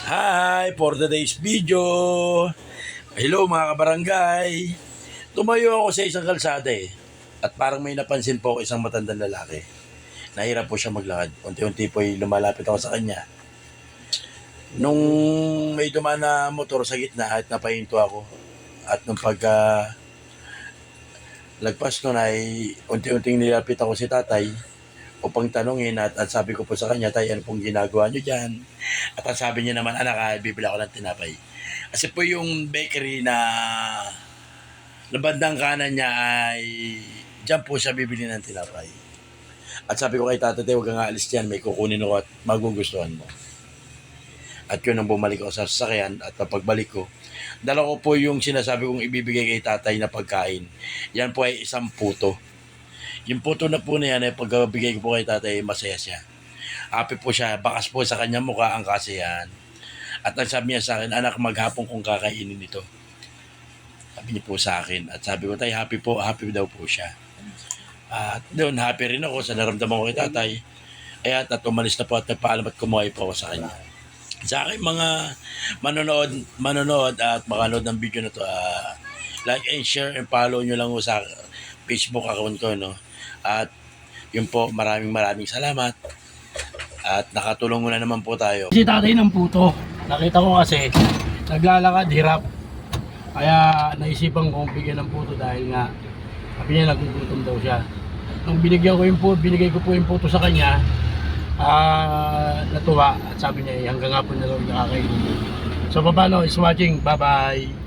Hi! For today's video, hello mga kabarangay. Tumayo ako sa isang kalsada at parang may napansin po ako isang matandang lalaki. Nahirap po siya maglakad. Unti-unti po lumalapit ako sa kanya. Nung may dumaan na motor sa gitna at napahinto ako. At nung pagka lagpas nun ay unti-unting nilapit ako si tatay upang tanungin at sabi ko po sa kanya, tay, ano pong ginagawa nyo dyan? At ang sabi niya naman, anak, bibili ako ng tinapay. Kasi po yung bakery na bandang kanan niya ay dyan po siya bibili ng tinapay. At sabi ko kay tatay, huwag kang aalis dyan, may kukunin ako at magugustuhan mo. At yun ang bumalik ako sa sasakyan at pagbalik ko, dala ko po yung sinasabi kong ibibigay kay tatay na pagkain. Yan po ay isang puto. Yung puto na po na yan, ay pagkabigay ko po kay tatay, masaya siya. Happy po siya, bakas po sa kanyang mukha ang kasiyahan. At ang sabi niya sa akin, anak, maghapon kong kakainin ito. Sabi niya po sa akin. At sabi ko, tay, happy daw po siya. At doon, happy rin ako sa naramdaman ko kay tatay. Kaya at umalis na po at nagpaalam at kumuhay po ako sa kanya. Sa akin mga manonood at makanood ng video na to, like and share and follow nyo lang po sa Facebook account ko, no? At yun po, maraming salamat. At nakatulong muna naman po tayo. Si tatay ng puto, nakita ko kasi naglalakad, hirap. Kaya naisipan kong bigyan ng puto dahil nga sabi niya nagugutom daw siya. Nung binigay ko po yung puto sa kanya, natuwa at sabi niya hanggang hapon na daw nakakainin. So paano is watching, bye bye.